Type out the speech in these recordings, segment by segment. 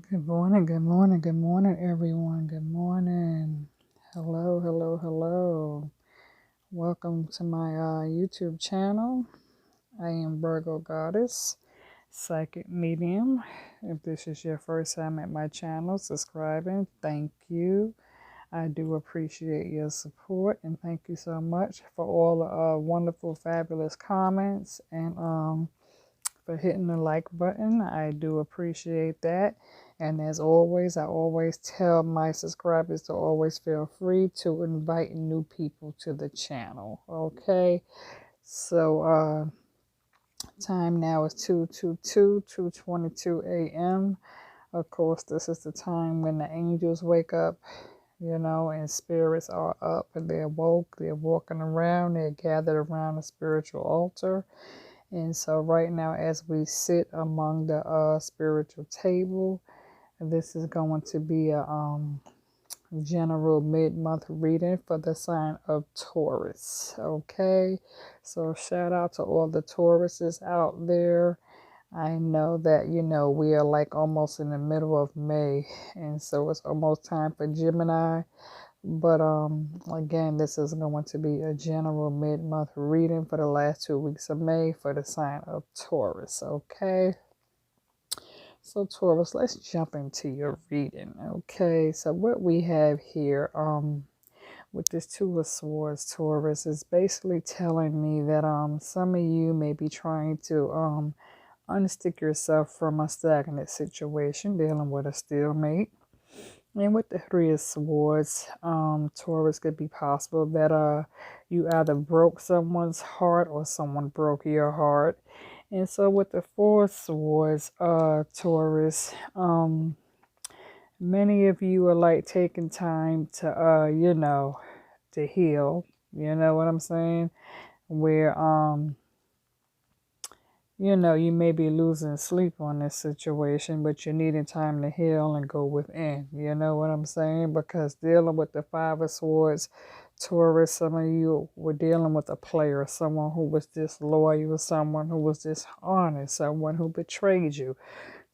Good morning, good morning, good morning, everyone. Good morning. Hello, hello, hello. Welcome to my YouTube channel. I am Virgo Goddess, Psychic Medium. If this is your first time at my channel, subscribing, thank you. I do appreciate your support and thank you so much for all the wonderful, fabulous comments and for hitting the like button. I do appreciate that. And as always, I always tell my subscribers to always feel free to invite new people to the channel. Okay. So time now is 2:22 a.m. Of course, this is the time when the angels wake up, and spirits are up and they're woke, they're walking around, they're gathered around a spiritual altar. And so right now, as we sit among the spiritual table, this is going to be a general mid-month reading for the sign of Taurus. Okay, so shout out to all the Tauruses out there. I know that we are like almost in the middle of May, and so it's almost time for Gemini. But again, this is going to be a general mid-month reading for the last 2 weeks of May for the sign of Taurus. Okay. So Taurus, let's jump into your reading. Okay. So what we have here, with this Two of Swords, Taurus, is basically telling me that some of you may be trying to unstick yourself from a stagnant situation, dealing with a stalemate. And with the Three of Swords, Taurus, could be possible that you either broke someone's heart or someone broke your heart. And so with the Four of Swords, Taurus, many of you are like taking time to to heal. You know what I'm saying? Where you may be losing sleep on this situation, but you're needing time to heal and go within. You know what I'm saying? Because dealing with the Five of Swords, Taurus, some of you were dealing with a player, someone who was disloyal, someone who was dishonest, someone who betrayed you,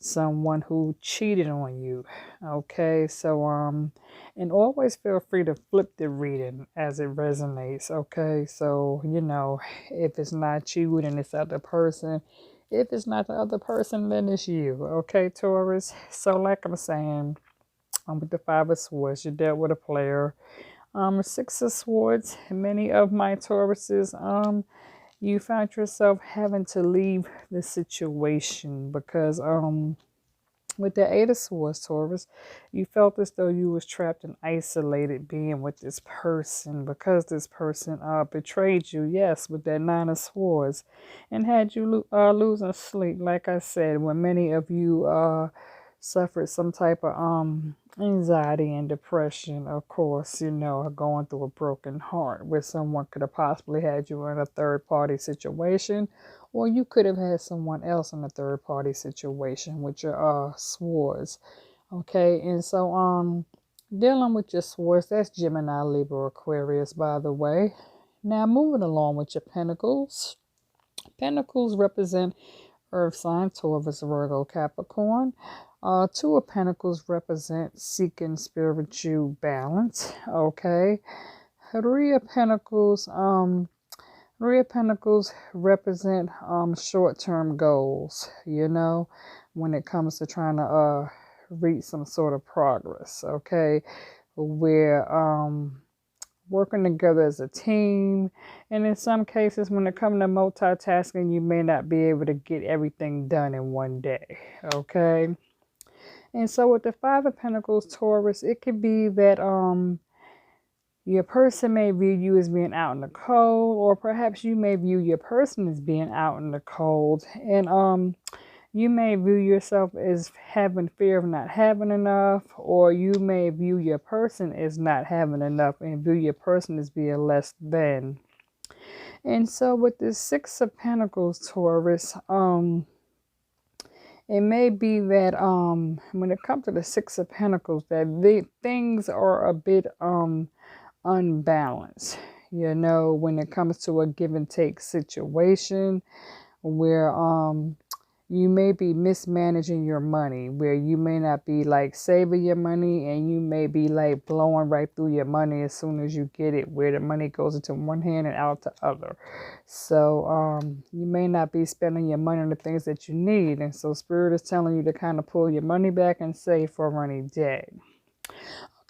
someone who cheated on you. Okay, so and always feel free to flip the reading as it resonates. Okay, so if it's not you, then it's the other person. If it's not the other person, then it's you. Okay, Taurus. So like I'm saying, with the Five of Swords, you dealt with a player. Six of Swords, many of my Tauruses, you found yourself having to leave the situation because with the Eight of Swords, Taurus, you felt as though you was trapped and isolated being with this person because this person betrayed you, yes, with that Nine of Swords, and had you losing sleep. Like I said, when many of you suffered some type of anxiety and depression, of course, going through a broken heart where someone could have possibly had you in a third party situation, or you could have had someone else in a third party situation with your swords. Okay, and so dealing with your swords, that's Gemini, Libra, Aquarius, by the way. Now moving along with your pentacles. Pentacles represent Earth sign, Taurus, Virgo, Capricorn. Two of Pentacles represent seeking spiritual balance. Okay. Three of Pentacles, Three of Pentacles represent short-term goals, when it comes to trying to reach some sort of progress, okay? Where working together as a team, and in some cases when it comes to multitasking, you may not be able to get everything done in one day, okay? And so with the Five of Pentacles, Taurus, it could be that your person may view you as being out in the cold, or perhaps you may view your person as being out in the cold. And you may view yourself as having fear of not having enough, or you may view your person as not having enough and view your person as being less than. And so with the Six of Pentacles, Taurus, it may be that when it comes to the Six of Pentacles, that the things are a bit unbalanced, when it comes to a give and take situation where you may be mismanaging your money, where you may not be like saving your money, and you may be like blowing right through your money as soon as you get it, where the money goes into one hand and out the other. So you may not be spending your money on the things that you need, and so Spirit is telling you to kind of pull your money back and save for a rainy day.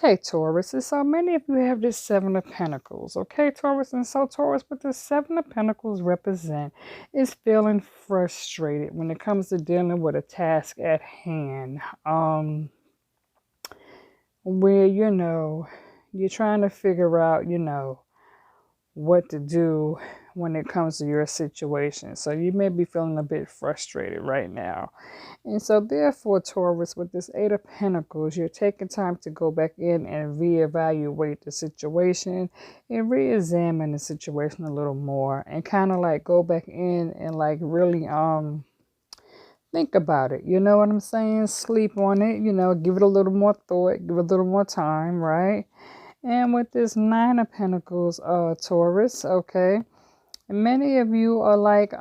Okay, Taurus, and so many of you have this Seven of Pentacles. Okay, Taurus, and so Taurus, what the Seven of Pentacles represent is feeling frustrated when it comes to dealing with a task at hand. Where, you're trying to figure out, what to do when it comes to your situation. So you may be feeling a bit frustrated right now. And so therefore, Taurus, with this Eight of Pentacles, you're taking time to go back in and reevaluate the situation and re-examine the situation a little more, and kind of like go back in and like really think about it. You know what I'm saying? Sleep on it, give it a little more thought, give it a little more time, right? And with this Nine of Pentacles, Taurus, okay, many of you are like,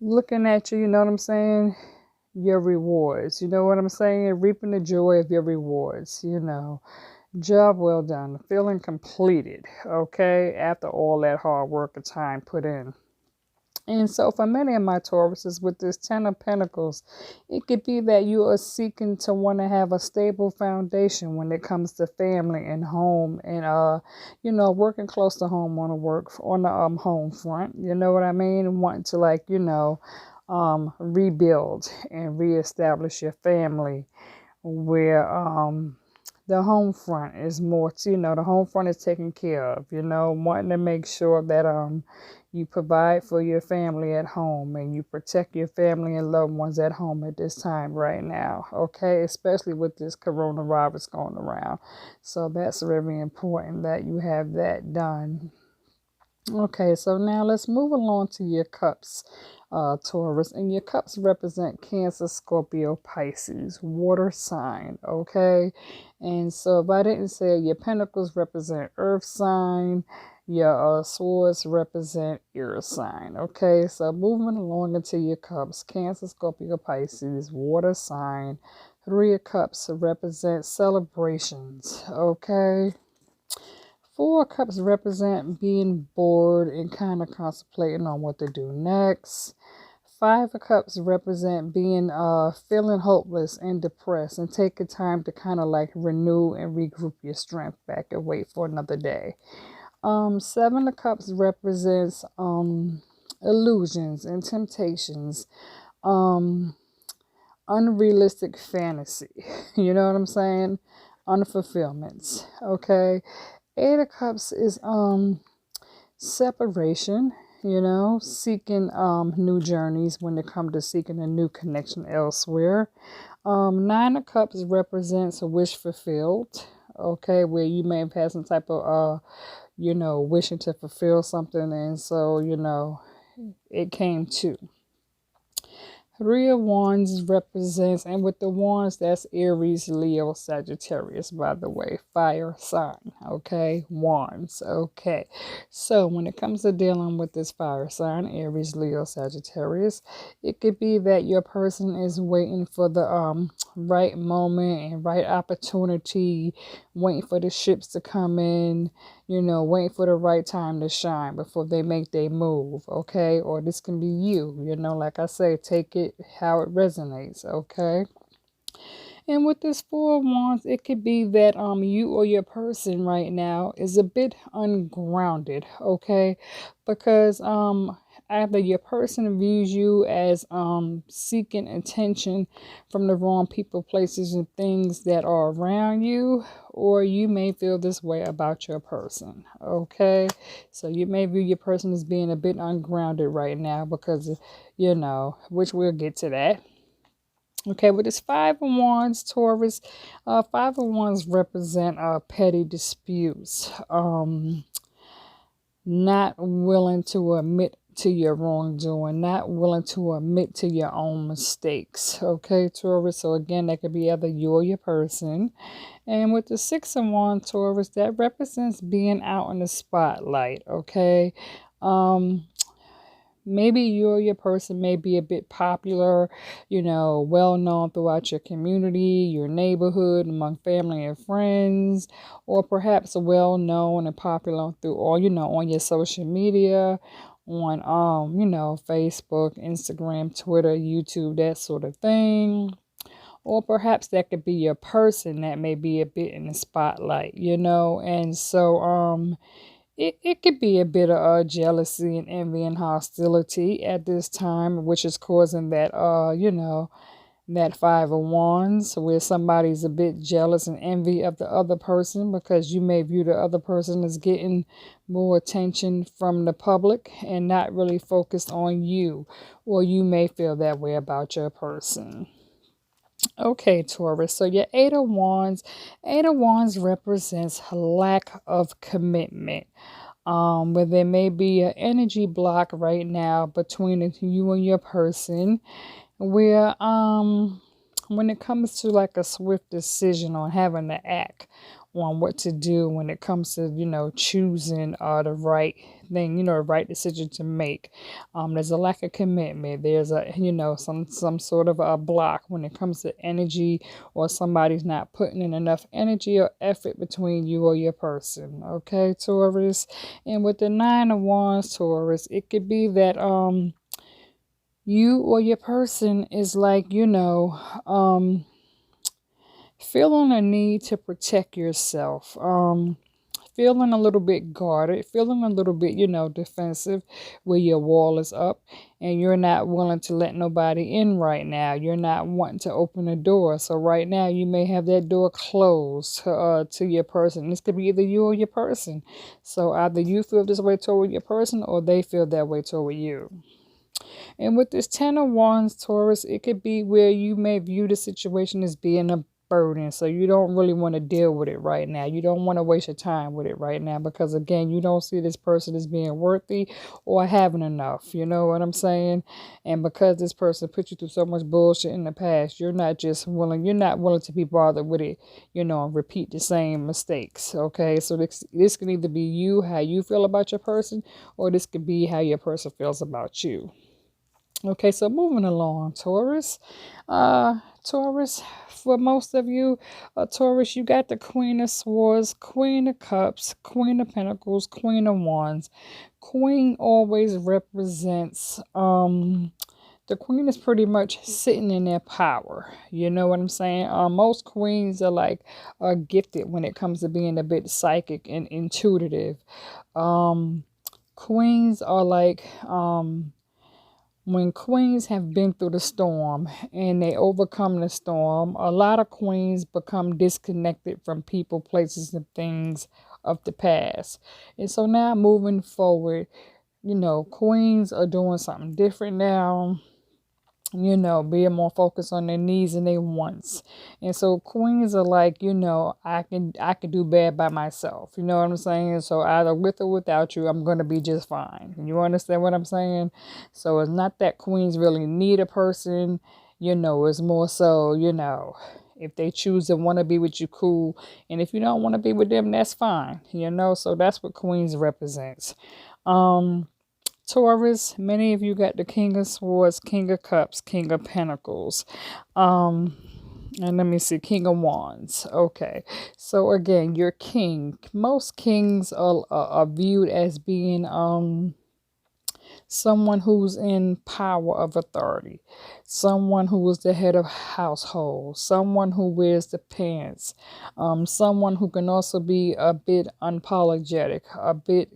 looking at you know what I'm saying? Your rewards, you know what I'm saying? Reaping the joy of your rewards, Job well done, feeling completed, okay, after all that hard work and time put in. And so for many of my Tauruses, with this Ten of Pentacles, it could be that you are seeking to want to have a stable foundation when it comes to family and home, and working close to home on the home front. You know what I mean? Wanting to rebuild and reestablish your family, where the home front is more, the home front is taken care of, wanting to make sure that you provide for your family at home, and you protect your family and loved ones at home at this time right now, okay? Especially with this coronavirus going around. So that's very important that you have that done. Okay, so now let's move along to your cups, Taurus. And your cups represent Cancer, Scorpio, Pisces, water sign, okay? And so if I didn't say it, your pentacles represent earth sign, your swords represent air sign, okay? So moving along into your cups, Cancer, Scorpio, Pisces, water sign. Three of Cups represent celebrations, okay? Four of Cups represent being bored and kind of contemplating on what to do next. Five of Cups represent being feeling hopeless and depressed and taking time to kind of like renew and regroup your strength back and wait for another day. Seven of Cups represents illusions and temptations, unrealistic fantasy. You know what I'm saying? Unfulfillments. Okay. Eight of Cups is separation, seeking new journeys when it comes to seeking a new connection elsewhere. Nine of Cups represents a wish fulfilled, okay, where you may have had some type of wishing to fulfill something, and so it came to. Three of Wands represents, and with the Wands, that's Aries, Leo, Sagittarius, by the way, fire sign, okay, Wands, okay. So when it comes to dealing with this fire sign, Aries, Leo, Sagittarius, it could be that your person is waiting for the right moment and right opportunity, waiting for the ships to come in, waiting for the right time to shine before they make their move, okay? Or this can be you, like I say, take it how it resonates, okay? And with this Four of Wands, it could be that you or your person right now is a bit ungrounded, okay? Because either your person views you as seeking attention from the wrong people, places, and things that are around you, or you may feel this way about your person, okay? So you may view your person as being a bit ungrounded right now because, which we'll get to that. Okay, with this Five of Wands, Taurus, Five of Wands represent petty disputes, not willing to admit to your wrongdoing, not willing to admit to your own mistakes. Okay, Taurus. So again, that could be either you or your person. And with the Six of Wands, Taurus, that represents being out in the spotlight. Okay. Um, Maybe you or your person may be a bit popular, well known throughout your community, your neighborhood, among family and friends, or perhaps well known and popular through all, on your social media, on Facebook, Instagram, Twitter, YouTube, that sort of thing. Or perhaps that could be your person that may be a bit in the spotlight, and so it could be a bit of jealousy and envy and hostility at this time, which is causing that, that Five of Wands, where somebody's a bit jealous and envy of the other person because you may view the other person as getting more attention from the public and not really focused on you, or you may feel that way about your person. Okay, Taurus. So your Eight of Wands represents lack of commitment. Where there may be an energy block right now between you and your person, where when it comes to like a swift decision on having to act on what to do when it comes to choosing the right thing, the right decision to make. There's a lack of commitment. There's a some sort of a block when it comes to energy, or somebody's not putting in enough energy or effort between you or your person. Okay, Taurus. And with the Nine of Wands, Taurus, it could be that you or your person is like, feeling a need to protect yourself, feeling a little bit guarded, feeling a little bit, defensive, where your wall is up and you're not willing to let nobody in right now. You're not wanting to open the door. So right now you may have that door closed to your person. This could be either you or your person. So either you feel this way toward your person, or they feel that way toward you. And with this Ten of Wands, Taurus, it could be where you may view the situation as being a burden. So you don't really want to deal with it right now. You don't want to waste your time with it right now because, again, you don't see this person as being worthy or having enough. You know what I'm saying? And because this person put you through so much bullshit in the past, you're not willing to be bothered with it, and repeat the same mistakes. Okay? So this can either be you, how you feel about your person, or this could be how your person feels about you. Okay, so moving along, Taurus. Taurus, for most of you, Taurus, you got the Queen of Swords, Queen of Cups, Queen of Pentacles, Queen of Wands. Queen always represents, the queen is pretty much sitting in their power. You know what I'm saying? Most queens are like gifted when it comes to being a bit psychic and intuitive. Queens are like, when queens have been through the storm and they overcome the storm, a lot of queens become disconnected from people, places, and things of the past. And so now moving forward, queens are doing something different now. Being more focused on their needs and their wants. And so queens are like, I can do bad by myself. You know what I'm saying? So either with or without you, I'm going to be just fine. You understand what I'm saying? So it's not that queens really need a person. It's more so, if they choose to want to be with you, cool. And if you don't want to be with them, that's fine. So that's what queens represents. Taurus, many of you got the King of Swords, King of Cups, King of Pentacles. And let me see, King of Wands. Okay. So again, your king. Most kings are viewed as being someone who's in power of authority, someone who is the head of household, someone who wears the pants, someone who can also be a bit unapologetic, a bit,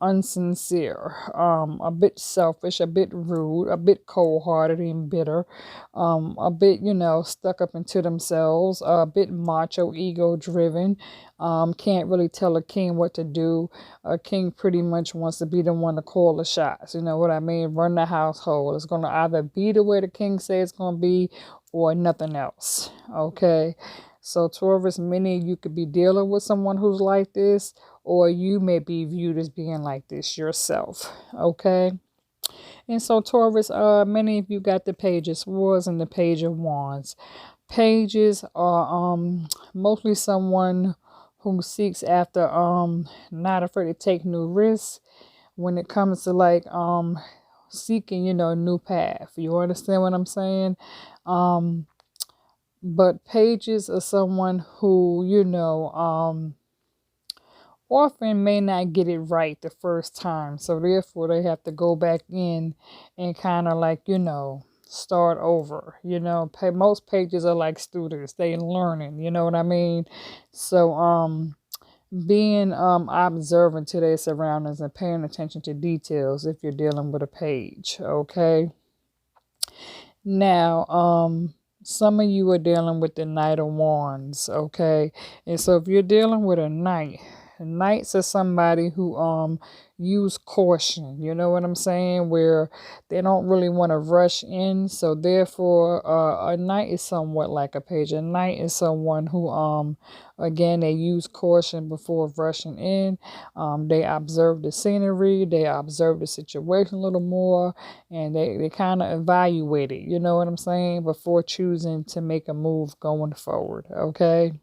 unsincere, a bit selfish, a bit rude, a bit cold-hearted and bitter, a bit, stuck up into themselves, a bit macho, ego-driven, can't really tell a king what to do. A king pretty much wants to be the one to call the shots, you know what I mean? Run the household. It's going to either be the way the king says it's going to be or nothing else, okay? So Taurus, many of you could be dealing with someone who's like this, or you may be viewed as being like this yourself. Okay. And so Taurus, many of you got the Page of Swords and the Page of Wands. Pages are mostly someone who seeks after not afraid to take new risks when it comes to like seeking, a new path. You understand what I'm saying? But pages are someone who, often may not get it right the first time. So therefore they have to go back in and kind of like, start over. Most pages are like students. They learning, you know what I mean? So being observant to their surroundings and paying attention to details if you're dealing with a page, okay? Now, some of you are dealing with the Knight of Wands, okay? And so if you're dealing with a knight, knights are somebody who use caution, you know what I'm saying, where they don't really want to rush in. So therefore a knight is somewhat like a page. A knight is someone who again, they use caution before rushing in. They observe the scenery, they observe the situation a little more, and they kind of evaluate it, you know what I'm saying, before choosing to make a move going forward. Okay.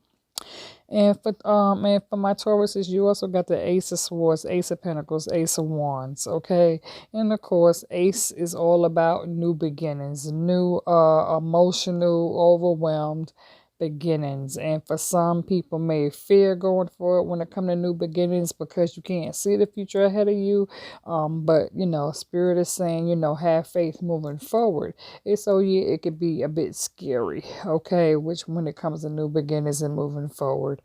And for my Tauruses, you also got the Ace of Swords, Ace of Pentacles, Ace of Wands, okay? And of course, Ace is all about new beginnings, new emotional, overwhelmed beginnings. And for some people may fear going forward when it comes to new beginnings because you can't see the future ahead of you. But Spirit is saying, have faith moving forward. And so yeah, it could be a bit scary, okay, which when it comes to new beginnings and moving forward.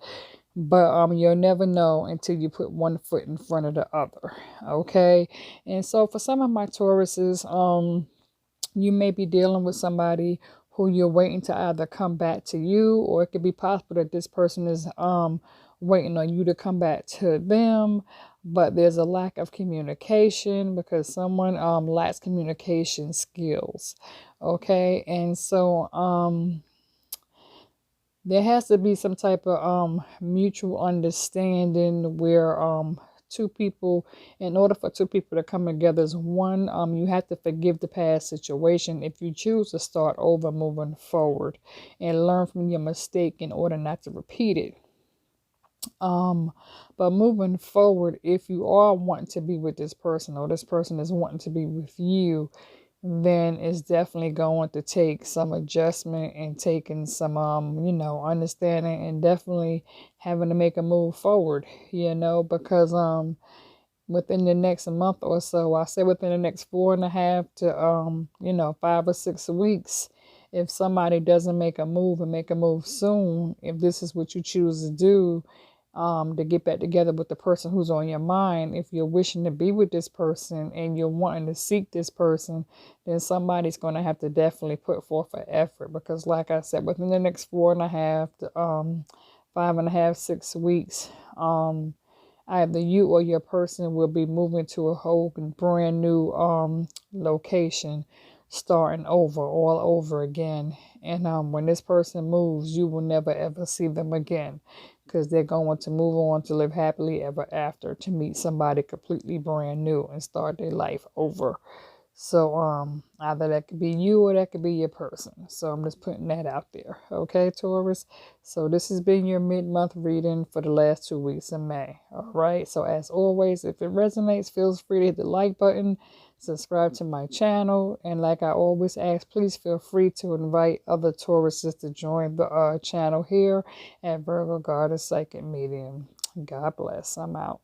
But you'll never know until you put one foot in front of the other, okay? And so for some of my Tauruses, you may be dealing with somebody who you're waiting to either come back to you, or it could be possible that this person is waiting on you to come back to them. But there's a lack of communication because someone lacks communication skills. Okay, and so there has to be some type of mutual understanding where two people, in order for two people to come together as one, you have to forgive the past situation if you choose to start over moving forward and learn from your mistake in order not to repeat it. But moving forward, if you are wanting to be with this person or this person is wanting to be with you, then it's definitely going to take some adjustment and taking some understanding, and definitely having to make a move forward, because within the next month or so, I say within the next 4.5 to 5 or 6 weeks, if somebody doesn't make a move and make a move soon, if this is what you choose to do, to get back together with the person who's on your mind, if you're wishing to be with this person and you're wanting to seek this person, then somebody's going to have to definitely put forth an effort, because like I said, within the next 4.5 to 5.5, 6 weeks, either you or your person will be moving to a whole brand new location, starting over, all over again. And when this person moves, you will never ever see them again, because they're going to move on to live happily ever after, to meet somebody completely brand new and start their life over. So either that could be you or that could be your person. So I'm just putting that out there. Okay, Taurus? So this has been your mid-month reading for the last 2 weeks in May. All right. So as always, if it resonates, feel free to hit the like button, subscribe to my channel, and like I always ask, please feel free to invite other Tauruses to join the channel here at Virgo Goddess Psychic Medium. God bless. I'm out.